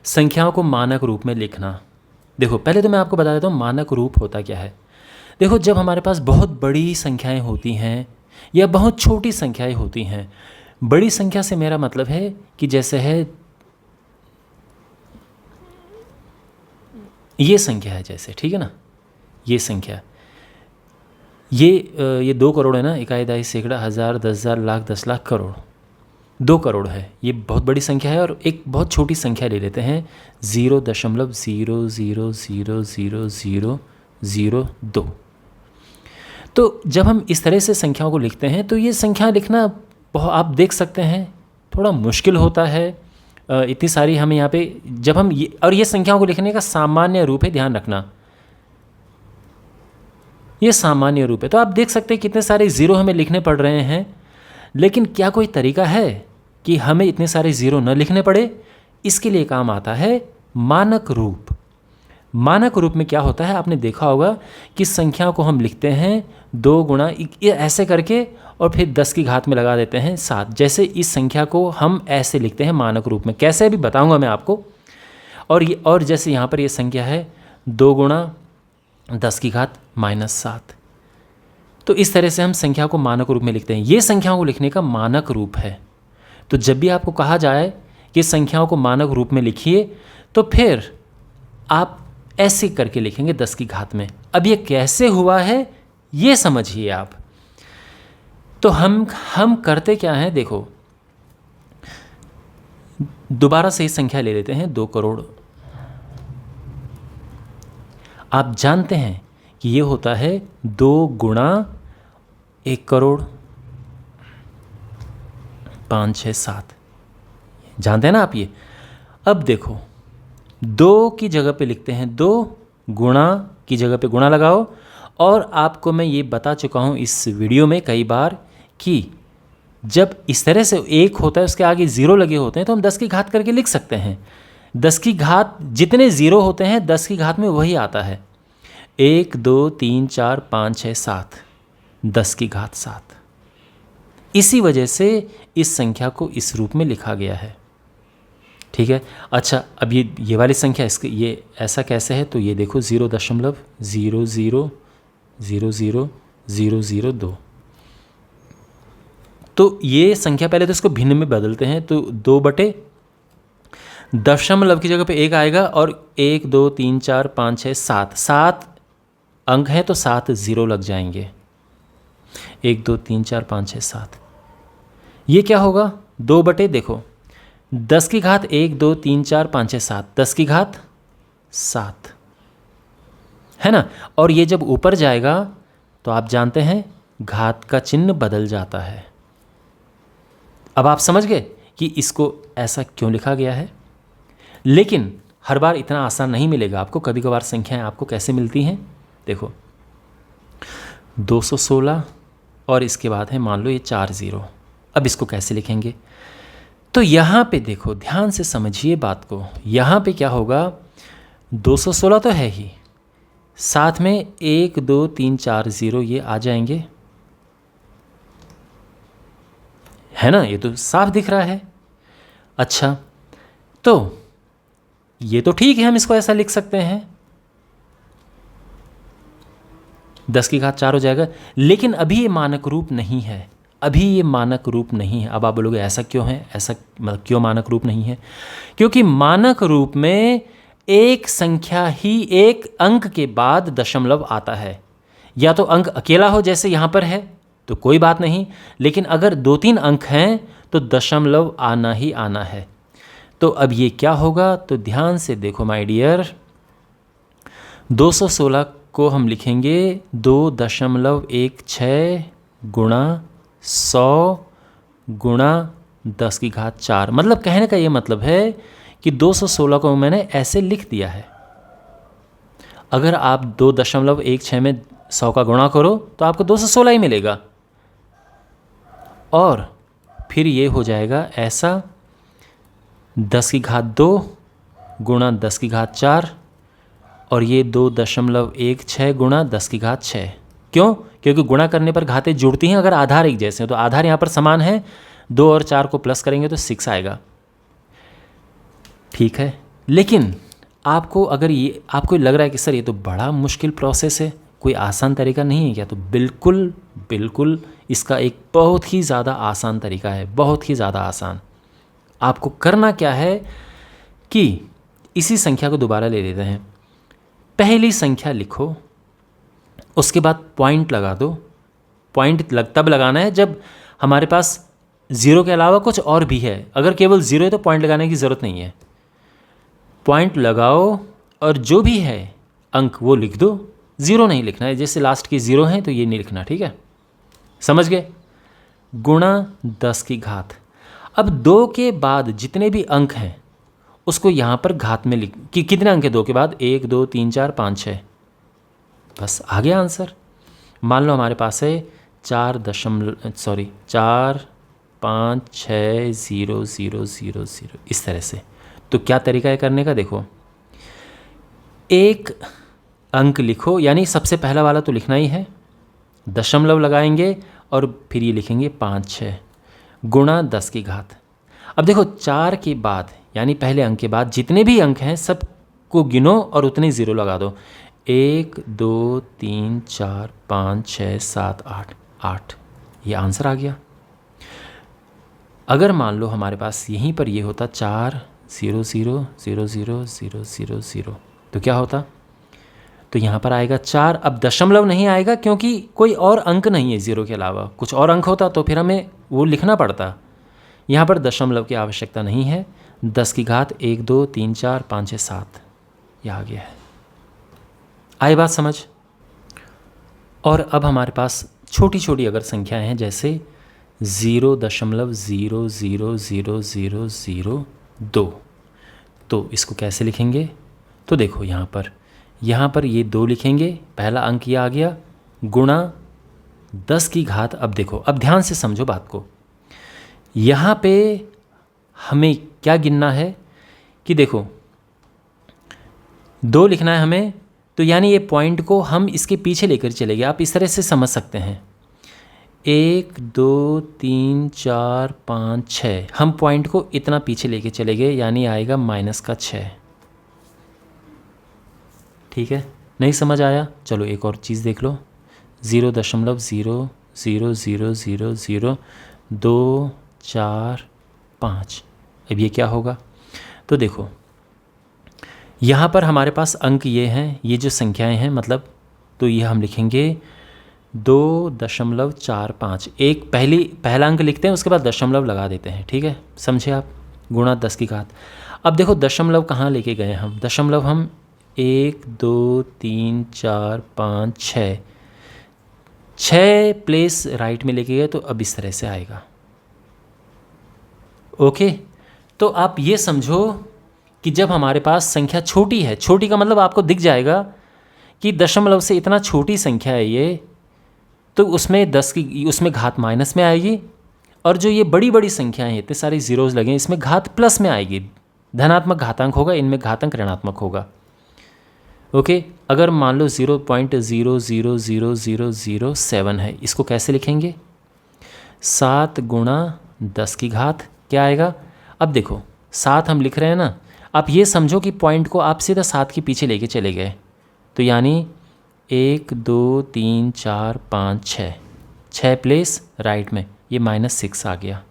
संख्याओं को मानक रूप में लिखना। देखो पहले तो मैं आपको बता देता हूँ मानक रूप होता क्या है। देखो जब हमारे पास बहुत बड़ी संख्याएं होती हैं या बहुत छोटी संख्याएं होती हैं, बड़ी संख्या से मेरा मतलब है कि जैसे है ये संख्या है, जैसे ठीक है ना, ये संख्या, ये 2 करोड़ है ना, इकाई दहाई सैकड़ा हज़ार 10,000 लाख 10 लाख करोड़, 2 करोड़ है, ये बहुत बड़ी संख्या है। और एक बहुत छोटी संख्या ले लेते हैं 0.0000002। तो जब हम इस तरह से संख्याओं को लिखते हैं तो ये संख्या लिखना बहुत, आप देख सकते हैं थोड़ा मुश्किल होता है। इतनी सारी हमें यहाँ पे जब हम ये संख्याओं को लिखने का सामान्य रूप है, ध्यान रखना ये सामान्य रूप है। तो आप देख सकते हैं कितने सारे ज़ीरो हमें लिखने पड़ रहे हैं, लेकिन क्या कोई तरीका है कि हमें इतने सारे ज़ीरो न लिखने पड़े? इसके लिए काम आता है मानक रूप। मानक रूप में क्या होता है, आपने देखा होगा कि संख्या को हम लिखते हैं 2 गुणा ये ऐसे करके और फिर 10 की घात में लगा देते हैं 7। जैसे इस संख्या को हम ऐसे लिखते हैं मानक रूप में, कैसे अभी बताऊंगा मैं आपको। और जैसे यहाँ पर ये संख्या है 2 गुणा 10 की घात -7। तो इस तरह से हम संख्या को मानक रूप में लिखते हैं। ये संख्याओं को लिखने का मानक रूप है। तो जब भी आपको कहा जाए कि संख्याओं को मानक रूप में लिखिए, तो फिर आप ऐसे करके लिखेंगे 10 की घात में। अब ये कैसे हुआ है ये समझिए आप। तो हम करते क्या हैं, देखो दोबारा से संख्या ले लेते हैं 2 करोड़। आप जानते हैं कि ये होता है 2 गुणा 1 करोड़ 5 6 7, जानते हैं ना आप ये। अब देखो 2 की जगह पे लिखते हैं 2, गुणा की जगह पे गुणा लगाओ। और आपको मैं ये बता चुका हूँ इस वीडियो में कई बार कि जब इस तरह से 1 होता है उसके आगे 0 लगे होते हैं तो हम 10 की घात करके लिख सकते हैं। 10 की घात जितने 0 होते हैं 10 की घात में वही आता है। 1 2 3 4 5 6 7, 10 की घात 7। इसी वजह से इस संख्या को इस रूप में लिखा गया है, ठीक है। अच्छा, अब ये वाली संख्या इसके ये ऐसा कैसे है, तो ये देखो 0.00000002। तो ये संख्या पहले तो इसको भिन्न में बदलते हैं, तो 2 बटे दशमलव की जगह पे 1 आएगा और 1 2 3 4 5 6 7, 7 अंक हैं तो 7 0 लग जाएंगे। 1 2 3 4 5 6 7, ये क्या होगा 2 बटे देखो 10 की घात 1 2 3 4 5 6 7, 10 की घात 7 है ना। और ये जब ऊपर जाएगा तो आप जानते हैं घात का चिन्ह बदल जाता है। अब आप समझ गए कि इसको ऐसा क्यों लिखा गया है। लेकिन हर बार इतना आसान नहीं मिलेगा आपको, कभी कभार संख्याएं आपको कैसे मिलती हैं। देखो 216 और इसके बाद है मान लो ये 4 0। अब इसको कैसे लिखेंगे, तो यहाँ पे देखो ध्यान से समझिए बात को। यहाँ पे क्या होगा, 216 तो है ही, साथ में 1 2 3 4 0 ये आ जाएंगे, है ना, ये तो साफ दिख रहा है। अच्छा, तो ये तो ठीक है, हम इसको ऐसा लिख सकते हैं 10 की घात 4 हो जाएगा। लेकिन अभी ये मानक रूप नहीं है, अभी ये मानक रूप नहीं है। अब आप बोलोगे ऐसा क्यों है, ऐसा मतलब क्यों मानक रूप नहीं है? क्योंकि मानक रूप में एक संख्या ही एक अंक के बाद दशमलव आता है। या तो अंक अकेला हो जैसे यहाँ पर है तो कोई बात नहीं, लेकिन अगर 2-3 अंक हैं तो दशमलव आना ही आना है। तो अब ये क्या होगा, तो ध्यान से देखो माय डियर, 216 को हम लिखेंगे 2.16 गुणा 100 गुणा 10 की घात 4। मतलब कहने का ये मतलब है कि 216 को मैंने ऐसे लिख दिया है। अगर आप 2.16 में 100 का गुणा करो तो आपको 216 ही मिलेगा। और फिर ये हो जाएगा ऐसा 10 की घात 2 गुणा 10 की घात 4 और ये 2.16 गुणा 10 की घात 6। क्यों? क्योंकि गुणा करने पर घातें जुड़ती हैं अगर आधार एक जैसे हैं। तो आधार यहाँ पर समान है, 2 और 4 को प्लस करेंगे तो 6 आएगा, ठीक है। लेकिन आपको अगर ये आपको लग रहा है कि सर ये तो बड़ा मुश्किल प्रोसेस है, कोई आसान तरीका नहीं है क्या, तो बिल्कुल बिल्कुल इसका एक बहुत ही ज़्यादा आसान तरीका है, बहुत ही ज़्यादा आसान। आपको करना क्या है कि इसी संख्या को दोबारा ले लेते हैं। पहली संख्या लिखो, उसके बाद पॉइंट लगा दो। पॉइंट तब लगाना है जब हमारे पास ज़ीरो के अलावा कुछ और भी है। अगर केवल ज़ीरो है तो पॉइंट लगाने की ज़रूरत नहीं है। पॉइंट लगाओ और जो भी है अंक वो लिख दो। ज़ीरो नहीं लिखना है, जैसे लास्ट की ज़ीरो है तो ये नहीं लिखना, ठीक है, समझ गए। गुणा 10 की घात। अब 2 के बाद जितने भी अंक हैं उसको यहाँ पर घात में लिख कि कितने अंक है 2 के बाद, 1 2 3 4 5 6, बस आ गया आंसर। मान लो हमारे पास है 4 5 6 0 0 0 0 इस तरह से। तो क्या तरीका है करने का, देखो एक अंक लिखो, यानी सबसे पहला वाला तो लिखना ही है, दशमलव लगाएंगे और फिर ये लिखेंगे 5 6 गुणा 10 की घात। अब देखो 4 के बाद यानी पहले अंक के बाद जितने भी अंक हैं सब को गिनो और उतने ज़ीरो लगा दो। 1 2 3 4 5 6 7 8 8, ये आंसर आ गया। अगर मान लो हमारे पास यहीं पर ये होता 4 0 0 0 0 0 0 0, तो क्या होता, तो यहाँ पर आएगा 4। अब दशमलव नहीं आएगा क्योंकि कोई और अंक नहीं है ज़ीरो के अलावा, कुछ और अंक होता तो फिर हमें वो लिखना पड़ता। यहाँ पर दशमलव की आवश्यकता नहीं है। 10 की घात 1 2 3 4 5 6 7, यह आ गया है। आई बात समझ। और अब हमारे पास छोटी छोटी अगर संख्याएं हैं जैसे 0.000002, तो इसको कैसे लिखेंगे, तो देखो यहाँ पर ये 2 लिखेंगे, पहला अंक ये आ गया, गुणा 10 की घात। अब देखो, अब ध्यान से समझो बात को। यहाँ पे हमें क्या गिनना है कि देखो 2 लिखना है हमें, तो यानी ये पॉइंट को हम इसके पीछे लेकर चलेंगे। आप इस तरह से समझ सकते हैं, 1 2 3 4 5 6, हम पॉइंट को इतना पीछे लेके चले गए, यानी आएगा -6। ठीक है, नहीं समझ आया, चलो एक और चीज़ देख लो। 0.000002 4 5, अब ये क्या होगा, तो देखो यहाँ पर हमारे पास अंक ये हैं, ये जो संख्याएं हैं मतलब, तो ये हम लिखेंगे 2.45। एक पहला अंक लिखते हैं, उसके बाद दशमलव लगा देते हैं, ठीक है, समझे आप, गुणा 10 की घात। अब देखो दशमलव कहाँ लेके गए हम, दशमलव हम 1 2 3 4 5 6 प्लेस राइट में लेके गए, तो अब इस तरह से आएगा। ओके, तो आप ये समझो कि जब हमारे पास संख्या छोटी है, छोटी का मतलब आपको दिख जाएगा कि दशमलव से इतना छोटी संख्या है ये, तो उसमें घात माइनस में आएगी, और जो ये बड़ी बड़ी संख्याएं हैं, इतने सारे ज़ीरोज़ लगे, इसमें घात प्लस में आएगी, धनात्मक घातांक होगा, इनमें घातांक ऋणात्मक होगा। ओके, अगर मान लो 0.000007 है, इसको कैसे लिखेंगे, 7 गुणा 10 की घात, क्या आएगा। अब देखो 7 हम लिख रहे हैं ना, आप ये समझो कि पॉइंट को आप सीधा 7 के पीछे लेके चले गए, तो यानी 1 2 3 4 5 6 प्लेस राइट में, ये -6 आ गया,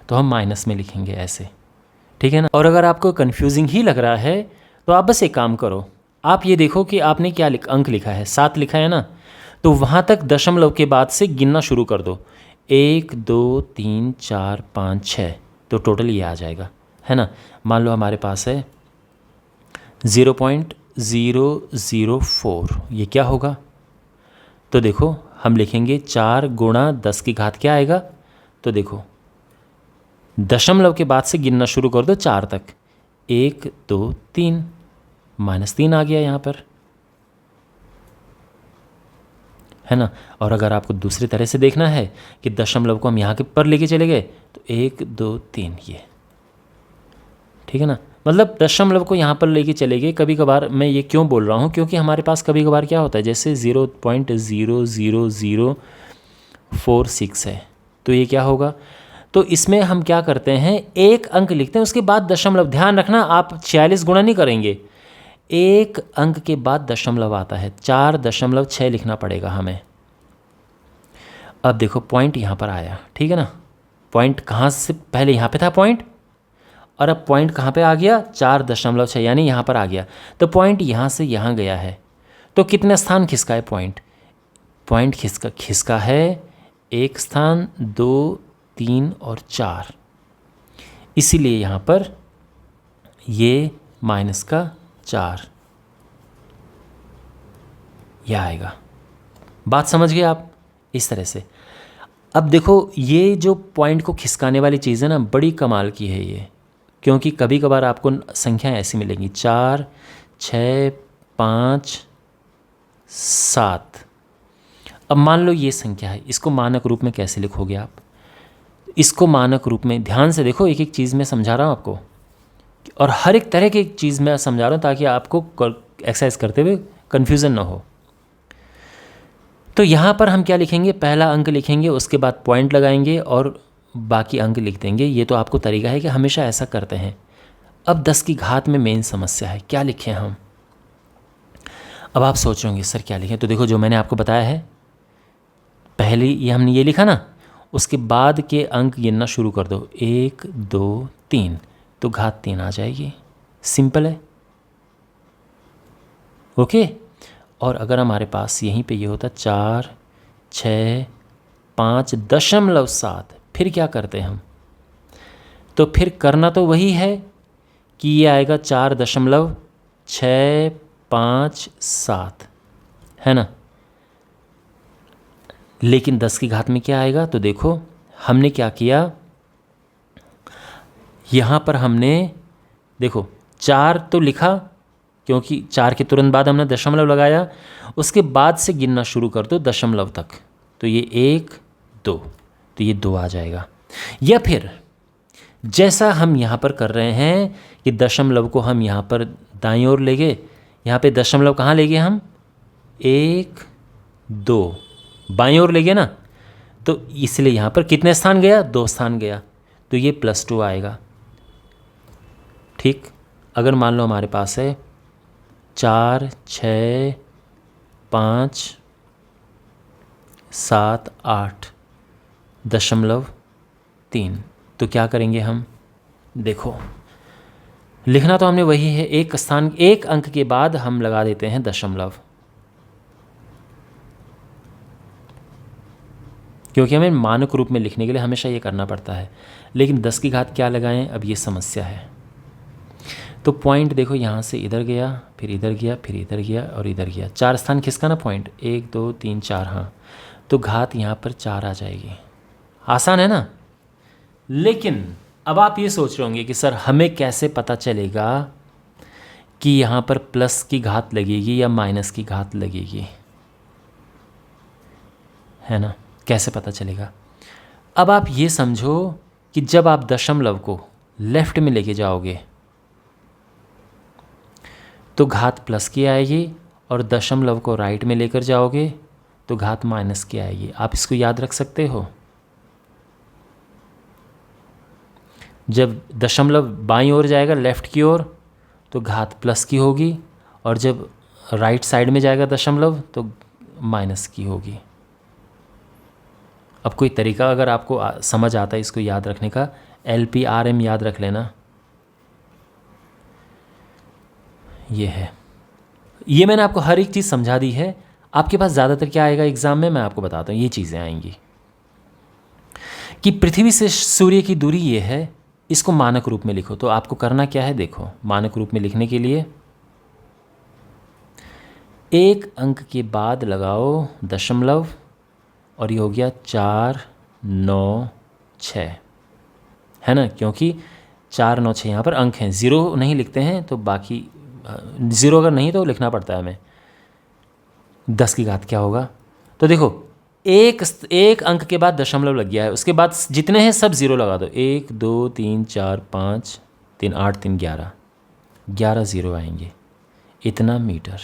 तो हम माइनस में लिखेंगे ऐसे, ठीक है ना। और अगर आपको कंफ्यूजिंग ही लग रहा है तो आप बस एक काम करो, आप ये देखो कि आपने क्या अंक लिखा है, 7 लिखा है ना, तो वहाँ तक दशमलव के बाद से गिनना शुरू कर दो, 1 2 3 4 5 6, तो टोटल ये आ जाएगा, है ना। मान लो हमारे पास है 0.004, ये क्या होगा, तो देखो हम लिखेंगे 4 गुणा 10 की घात, क्या आएगा, तो देखो दशमलव के बाद से गिनना शुरू कर दो 4 तक, 1 2 3, -3 आ गया यहाँ पर, है ना। और अगर आपको दूसरी तरह से देखना है कि दशमलव को हम यहाँ के पर लेके चले गए, तो 1 2 3 ये, ठीक है ना, मतलब दशमलव को यहाँ पर लेके चले गए। कभी कभार मैं ये क्यों बोल रहा हूँ, क्योंकि हमारे पास कभी कभार क्या होता है, जैसे 0.00046 है, तो ये क्या होगा, तो इसमें हम क्या करते हैं, एक अंक लिखते हैं, उसके बाद दशमलव। ध्यान रखना आप 46 गुणा नहीं करेंगे, एक अंक के बाद दशमलव आता है, 4.6 लिखना पड़ेगा हमें। अब देखो पॉइंट यहाँ पर आया, ठीक है ना। पॉइंट कहाँ से, पहले यहाँ पे था पॉइंट, और अब पॉइंट कहाँ पे आ गया, 4.6, यानी यहाँ पर आ गया। तो पॉइंट यहाँ से यहाँ गया है, तो कितने स्थान खिसका है पॉइंट, पॉइंट खिसका है एक स्थान, 2, 3 और 4। इसीलिए यहाँ पर ये -4 यह आएगा। बात समझ गए आप, इस तरह से। अब देखो ये जो पॉइंट को खिसकाने वाली चीज़ है ना, बड़ी कमाल की है ये, क्योंकि कभी कभार आपको संख्याएं ऐसी मिलेंगी 4, 6, 5, 7। अब मान लो ये संख्या है, इसको मानक रूप में कैसे लिखोगे आप, इसको मानक रूप में, ध्यान से देखो, एक एक चीज़ मैं समझा रहा हूँ आपको, और हर एक तरह की चीज़ मैं समझा रहा हूँ ताकि आपको एक्सरसाइज करते हुए कन्फ्यूज़न ना हो। तो यहाँ पर हम क्या लिखेंगे, पहला अंक लिखेंगे, उसके बाद पॉइंट लगाएंगे और बाकी अंक लिख देंगे। ये तो आपको तरीका है कि हमेशा ऐसा करते हैं। अब 10 की घात में मेन समस्या है, क्या लिखें हम। अब आप सोच रहे होंगे सर क्या लिखें, तो देखो जो मैंने आपको बताया है, पहले ये हमने ये लिखा ना, उसके बाद के अंक गिनना शुरू कर दो, 1, 2, 3, तो घात 3 आ जाएगी। सिंपल है, ओके। और अगर हमारे पास यहीं पे ये होता 4, 6, 5.7, फिर क्या करते हम, तो फिर करना तो वही है कि ये आएगा 4.657, है ना। लेकिन 10 की घात में क्या आएगा, तो देखो हमने क्या किया, यहाँ पर हमने देखो 4 तो लिखा, क्योंकि 4 के तुरंत बाद हमने दशमलव लगाया, उसके बाद से गिनना शुरू कर दो दशमलव तक, तो ये 1, 2, तो ये 2 आ जाएगा। या फिर जैसा हम यहाँ पर कर रहे हैं कि दशमलव को हम यहाँ पर दाईं ओर ले गए, यहाँ पे दशमलव कहाँ ले गए हम, 1, 2 बाईं ओर ले गए ना, तो इसलिए यहाँ पर कितने स्थान गया, 2 स्थान गया, तो ये +2 आएगा। ठीक, अगर मान लो हमारे पास है 4, 6, 5, 7, 8.3, तो क्या करेंगे हम, देखो लिखना तो हमने वही है, एक स्थान, एक अंक के बाद हम लगा देते हैं दशमलव, क्योंकि हमें मानक रूप में लिखने के लिए हमेशा ये करना पड़ता है। लेकिन 10 की घात क्या लगाएं, अब ये समस्या है। तो पॉइंट देखो यहाँ से इधर गया, फिर इधर गया, फिर इधर गया और इधर गया, 4 स्थान खिसका ना पॉइंट, 1, 2, 3, 4, हाँ, तो घात यहाँ पर 4 आ जाएगी। आसान है ना। लेकिन अब आप ये सोच रहे होंगे कि सर हमें कैसे पता चलेगा कि यहाँ पर प्लस की घात लगेगी या माइनस की घात लगेगी, है ना, कैसे पता चलेगा। अब आप ये समझो कि जब आप दशमलव को लेफ्ट में लेके जाओगे तो घात प्लस की आएगी, और दशमलव को राइट में लेकर जाओगे तो घात माइनस की आएगी। आप इसको याद रख सकते हो। जब दशमलव बाईं ओर जाएगा लेफ़्ट की ओर तो घात प्लस की होगी, और जब राइट साइड में जाएगा दशमलव तो माइनस की होगी। अब कोई तरीका अगर आपको समझ आता है इसको याद रखने का, LPRM याद रख लेना, ये है। ये मैंने आपको हर एक चीज़ समझा दी है। आपके पास ज़्यादातर क्या आएगा एग्ज़ाम में, मैं आपको बताता हूँ, ये चीज़ें आएंगी कि पृथ्वी से सूर्य की दूरी ये है, इसको मानक रूप में लिखो। तो आपको करना क्या है, देखो मानक रूप में लिखने के लिए एक अंक के बाद लगाओ दशमलव, और ये हो गया 4, 9, 6, है ना, क्योंकि 4, 9, 6 यहाँ पर अंक हैं, 0 नहीं लिखते हैं, तो बाकी 0 अगर नहीं तो लिखना पड़ता है हमें। 10 की घात क्या होगा, तो देखो एक अंक के बाद दशमलव लग गया है, उसके बाद जितने हैं सब 0 लगा दो, 1, 2, 3, 4, 5, 3, 8, 3, 11 0 आएंगे, इतना मीटर।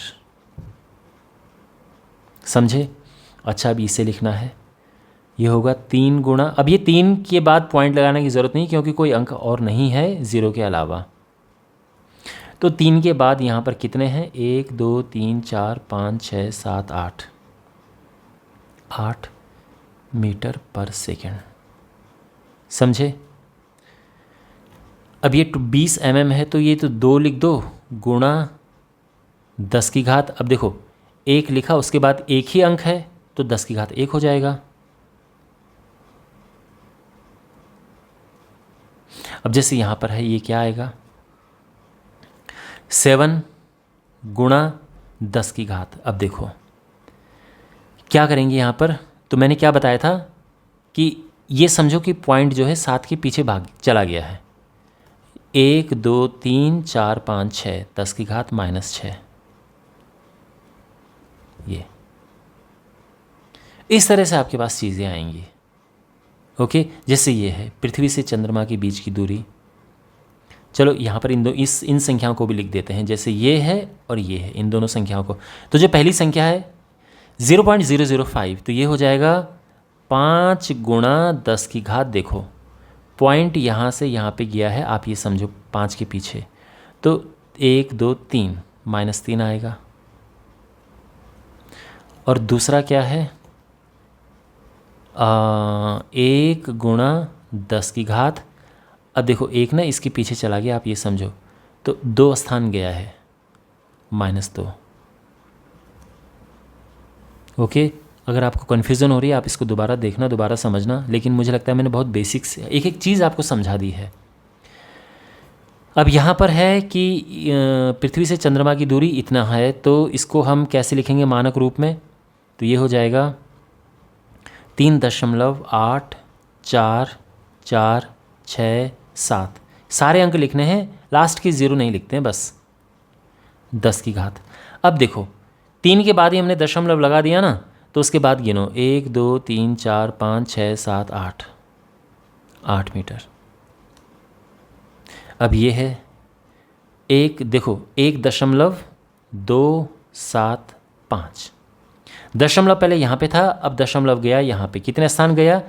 समझे। अच्छा अब इसे लिखना है, ये होगा 3 गुणा, अब ये 3 के बाद पॉइंट लगाने की ज़रूरत नहीं क्योंकि कोई अंक और नहीं है 0 के अलावा। तो 3 के बाद यहाँ पर कितने हैं, 1 2 3 4 5 6 7 8, 8 मीटर पर सेकेंड। समझे? अब ये 20 mm है तो ये तो 2 लिख दो, गुणा 10 की घात, अब देखो 1 लिखा उसके बाद एक ही अंक है तो 10 की घात 1 हो जाएगा। अब जैसे यहाँ पर है ये क्या आएगा, 7 गुणा 10 की घात। अब देखो क्या करेंगे यहाँ पर, तो मैंने क्या बताया था कि ये समझो कि पॉइंट जो है 7 के पीछे भाग चला गया है। 1 2 3 4 5 6, 10 की घात -6। ये इस तरह से आपके पास चीज़ें आएंगी। ओके, जैसे ये है पृथ्वी से चंद्रमा के बीच की दूरी। चलो यहाँ पर इन संख्याओं को भी लिख देते हैं, जैसे ये है और ये है, इन दोनों संख्याओं को। तो जो पहली संख्या है 0.005, तो ये हो जाएगा 5 गुणा 10 की घात। देखो पॉइंट यहाँ से यहाँ पे गया है, आप ये समझो 5 के पीछे, तो 1 2 3 -3 आएगा। और दूसरा क्या है, 1 गुणा 10 की घात। अब देखो 1 ना इसके पीछे चला गया, आप ये समझो, तो 2 स्थान गया है, -2। ओके, अगर आपको कन्फ्यूज़न हो रही है आप इसको दोबारा देखना, दोबारा समझना, लेकिन मुझे लगता है मैंने बहुत बेसिक्स एक एक चीज़ आपको समझा दी है। अब यहाँ पर है कि पृथ्वी से चंद्रमा की दूरी इतना है, तो इसको हम कैसे लिखेंगे मानक रूप में, तो ये हो जाएगा 3.84467। सारे अंक लिखने हैं, लास्ट की 0 नहीं लिखते हैं, बस 10 की घात। अब देखो 3 के बाद ही हमने दशमलव लगा दिया ना, तो उसके बाद गिनो 1 2 3 4 5 6 7 8, 8 मीटर। अब ये है देखो 1.275। दशमलव पहले यहाँ पे था, अब दशमलव गया यहाँ पे, कितने स्थान गया,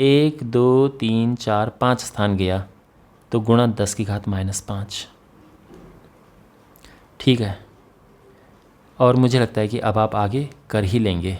1 2 3 4 5 स्थान गया, तो गुणा 10 की घात -5। ठीक है, और मुझे लगता है कि अब आप आगे कर ही लेंगे।